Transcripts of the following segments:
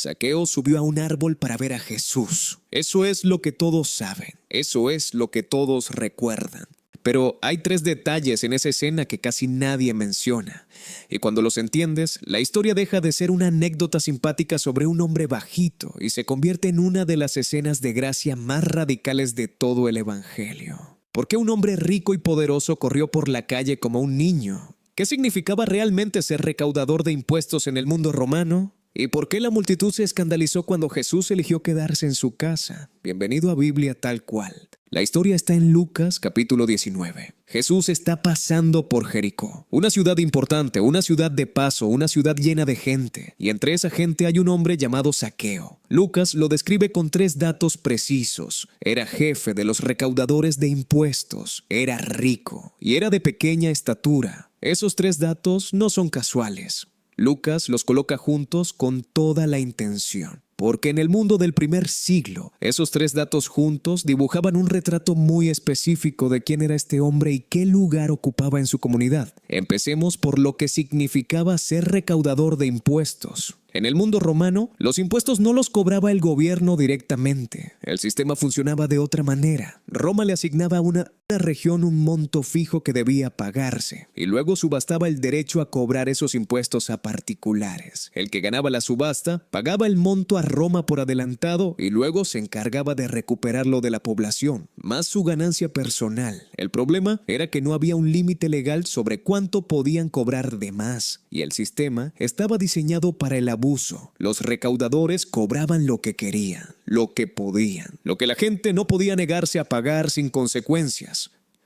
Zaqueo subió a un árbol para ver a Jesús. Eso es lo que todos saben. Eso es lo que todos recuerdan. Pero hay tres detalles en esa escena que casi nadie menciona. Y cuando los entiendes, la historia deja de ser una anécdota simpática sobre un hombre bajito y se convierte en una de las escenas de gracia más radicales de todo el Evangelio. ¿Por qué un hombre rico y poderoso corrió por la calle como un niño? ¿Qué significaba realmente ser recaudador de impuestos en el mundo romano? ¿Y por qué la multitud se escandalizó cuando Jesús eligió quedarse en su casa? Bienvenido a Biblia tal cual. La historia está en Lucas capítulo 19. Jesús está pasando por Jericó, una ciudad importante, una ciudad de paso, una ciudad llena de gente, y entre esa gente hay un hombre llamado Zaqueo. Lucas lo describe con tres datos precisos. Era jefe de los recaudadores de impuestos, era rico y era de pequeña estatura. Esos tres datos no son casuales. Lucas los coloca juntos con toda la intención, porque en el mundo del primer siglo, esos tres datos juntos dibujaban un retrato muy específico de quién era este hombre y qué lugar ocupaba en su comunidad. Empecemos por lo que significaba ser recaudador de impuestos. En el mundo romano, los impuestos no los cobraba el gobierno directamente. El sistema funcionaba de otra manera. Roma le asignaba a una región un monto fijo que debía pagarse, y luego subastaba el derecho a cobrar esos impuestos a particulares. El que ganaba la subasta pagaba el monto a Roma por adelantado y luego se encargaba de recuperarlo de la población, más su ganancia personal. El problema era que no había un límite legal sobre cuánto podían cobrar de más, y el sistema estaba diseñado para el abuso. Los recaudadores cobraban lo que querían, lo que podían, lo que la gente no podía negarse a pagar sin consecuencias.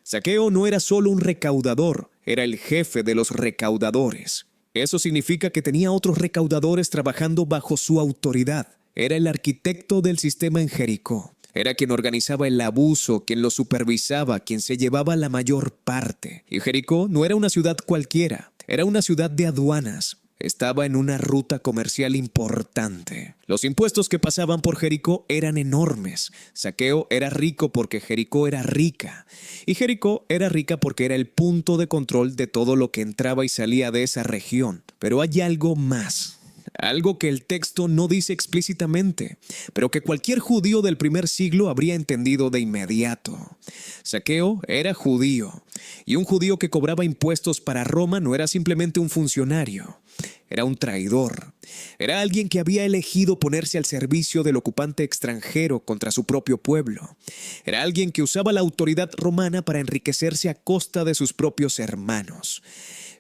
Zaqueo no era solo un recaudador, era el jefe de los recaudadores. Eso significa que tenía otros recaudadores trabajando bajo su autoridad. Era el arquitecto del sistema en Jericó. Era quien organizaba el abuso, quien lo supervisaba, quien se llevaba la mayor parte. Y Jericó no era una ciudad cualquiera, era una ciudad de aduanas. Estaba en una ruta comercial importante. Los impuestos que pasaban por Jericó eran enormes. Zaqueo era rico porque Jericó era rica. Y Jericó era rica porque era el punto de control de todo lo que entraba y salía de esa región. Pero hay algo más. Algo que el texto no dice explícitamente, pero que cualquier judío del primer siglo habría entendido de inmediato. Zaqueo era judío, y un judío que cobraba impuestos para Roma no era simplemente un funcionario, era un traidor. Era alguien que había elegido ponerse al servicio del ocupante extranjero contra su propio pueblo. Era alguien que usaba la autoridad romana para enriquecerse a costa de sus propios hermanos.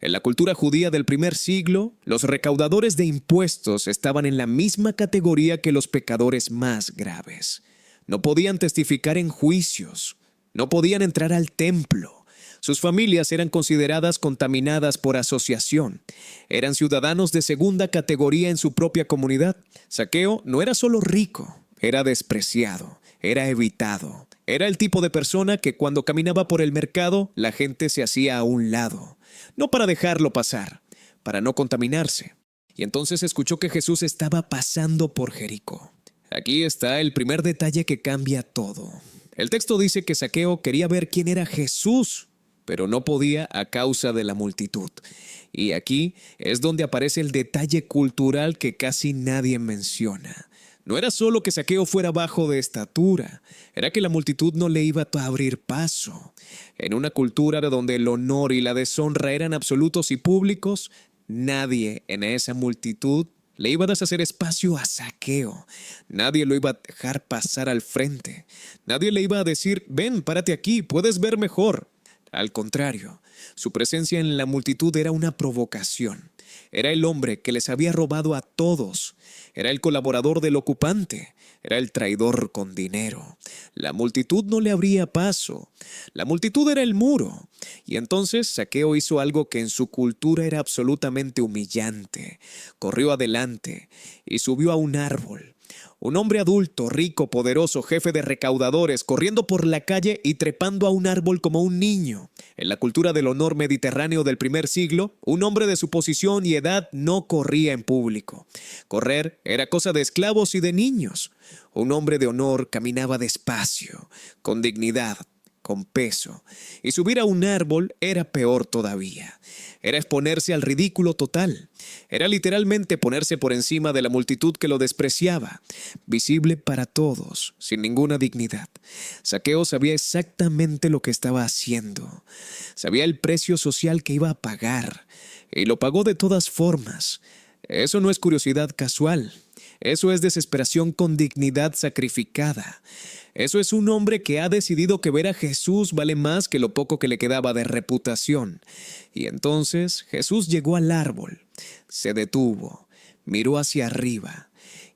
En la cultura judía del primer siglo, los recaudadores de impuestos estaban en la misma categoría que los pecadores más graves. No podían testificar en juicios, no podían entrar al templo. Sus familias eran consideradas contaminadas por asociación. Eran ciudadanos de segunda categoría en su propia comunidad. Zaqueo no era solo rico, era despreciado, era evitado. Era el tipo de persona que cuando caminaba por el mercado, la gente se hacía a un lado. No para dejarlo pasar, para no contaminarse. Y entonces escuchó que Jesús estaba pasando por Jericó. Aquí está el primer detalle que cambia todo. El texto dice que Zaqueo quería ver quién era Jesús, pero no podía a causa de la multitud. Y aquí es donde aparece el detalle cultural que casi nadie menciona. No era solo que Zaqueo fuera bajo de estatura, era que la multitud no le iba a abrir paso. En una cultura donde el honor y la deshonra eran absolutos y públicos, nadie en esa multitud le iba a deshacer espacio a Zaqueo. Nadie lo iba a dejar pasar al frente. Nadie le iba a decir, ven, párate aquí, puedes ver mejor. Al contrario, su presencia en la multitud era una provocación. Era el hombre que les había robado a todos. Era el colaborador del ocupante. Era el traidor con dinero. La multitud no le abría paso. La multitud era el muro. Y entonces Zaqueo hizo algo que en su cultura era absolutamente humillante. Corrió adelante y subió a un árbol. Un hombre adulto, rico, poderoso, jefe de recaudadores, corriendo por la calle y trepando a un árbol como un niño. En la cultura del honor mediterráneo del primer siglo, un hombre de su posición y edad no corría en público. Correr era cosa de esclavos y de niños. Un hombre de honor caminaba despacio, con dignidad, con peso. Y subir a un árbol era peor todavía. Era exponerse al ridículo total. Era literalmente ponerse por encima de la multitud que lo despreciaba, visible para todos, sin ninguna dignidad. Zaqueo sabía exactamente lo que estaba haciendo. Sabía el precio social que iba a pagar, y lo pagó de todas formas. Eso no es curiosidad casual. Eso es desesperación con dignidad sacrificada. Eso es un hombre que ha decidido que ver a Jesús vale más que lo poco que le quedaba de reputación. Y entonces Jesús llegó al árbol, se detuvo, miró hacia arriba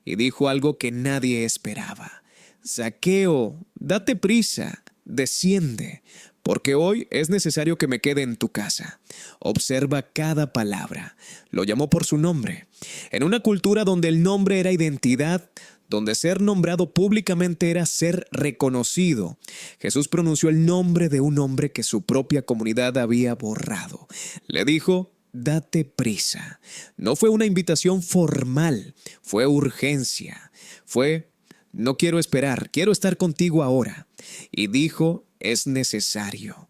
y dijo algo que nadie esperaba. Zaqueo, date prisa, desciende, porque hoy es necesario que me quede en tu casa. Observa cada palabra. Lo llamó por su nombre. En una cultura donde el nombre era identidad, donde ser nombrado públicamente era ser reconocido, Jesús pronunció el nombre de un hombre que su propia comunidad había borrado. Le dijo: date prisa. No fue una invitación formal, fue urgencia. Fue: no quiero esperar, quiero estar contigo ahora. Y dijo: es necesario.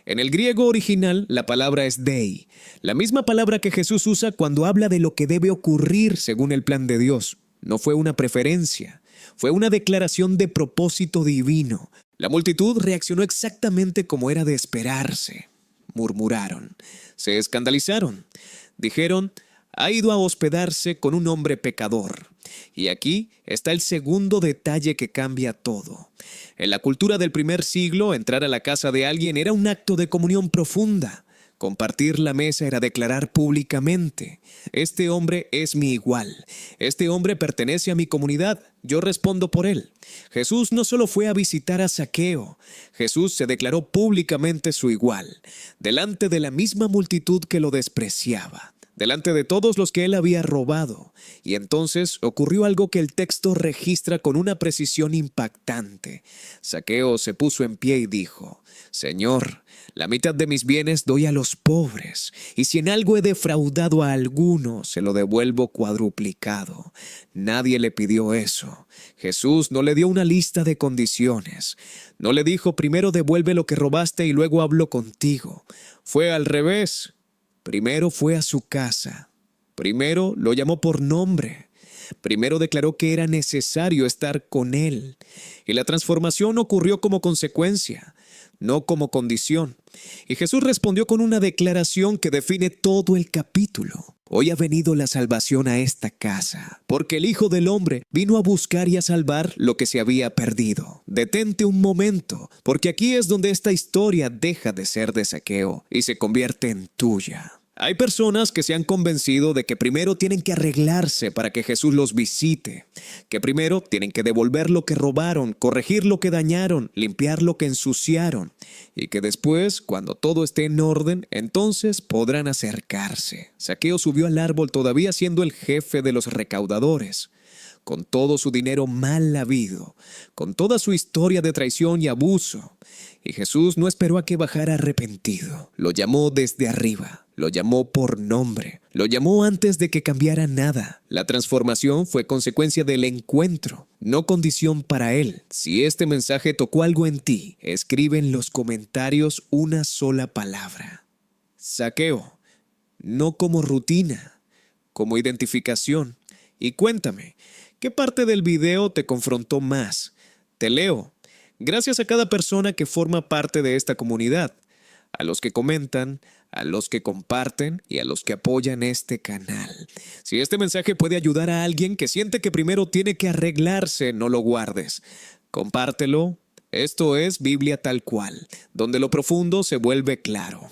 En el griego original, la palabra es dei, la misma palabra que Jesús usa cuando habla de lo que debe ocurrir según el plan de Dios. No fue una preferencia, fue una declaración de propósito divino. La multitud reaccionó exactamente como era de esperarse. Murmuraron, se escandalizaron, dijeron: ha ido a hospedarse con un hombre pecador. Y aquí está el segundo detalle que cambia todo. En la cultura del primer siglo, entrar a la casa de alguien era un acto de comunión profunda. Compartir la mesa era declarar públicamente: este hombre es mi igual, este hombre pertenece a mi comunidad, yo respondo por él. Jesús no solo fue a visitar a Zaqueo, Jesús se declaró públicamente su igual, delante de la misma multitud que lo despreciaba, delante de todos los que él había robado. Y entonces ocurrió algo que el texto registra con una precisión impactante. Zaqueo se puso en pie y dijo: Señor, la mitad de mis bienes doy a los pobres, y si en algo he defraudado a alguno, se lo devuelvo cuadruplicado. Nadie le pidió eso. Jesús no le dio una lista de condiciones. No le dijo: primero devuelve lo que robaste y luego hablo contigo. Fue al revés. Primero fue a su casa. Primero lo llamó por nombre. Primero declaró que era necesario estar con él. Y la transformación ocurrió como consecuencia, no como condición. Y Jesús respondió con una declaración que define todo el capítulo. Hoy ha venido la salvación a esta casa, porque el Hijo del Hombre vino a buscar y a salvar lo que se había perdido. Detente un momento, porque aquí es donde esta historia deja de ser de Zaqueo y se convierte en tuya. Hay personas que se han convencido de que primero tienen que arreglarse para que Jesús los visite, que primero tienen que devolver lo que robaron, corregir lo que dañaron, limpiar lo que ensuciaron, y que después, cuando todo esté en orden, entonces podrán acercarse. Zaqueo subió al árbol todavía siendo el jefe de los recaudadores, con todo su dinero mal habido, con toda su historia de traición y abuso. Y Jesús no esperó a que bajara arrepentido. Lo llamó desde arriba. Lo llamó por nombre. Lo llamó antes de que cambiara nada. La transformación fue consecuencia del encuentro, no condición para él. Si este mensaje tocó algo en ti, escribe en los comentarios una sola palabra: Zaqueo. No como rutina, como identificación. Y cuéntame, ¿qué parte del video te confrontó más? Te leo. Gracias a cada persona que forma parte de esta comunidad, a los que comentan, a los que comparten y a los que apoyan este canal. Si este mensaje puede ayudar a alguien que siente que primero tiene que arreglarse, no lo guardes. Compártelo. Esto es Biblia tal cual, donde lo profundo se vuelve claro.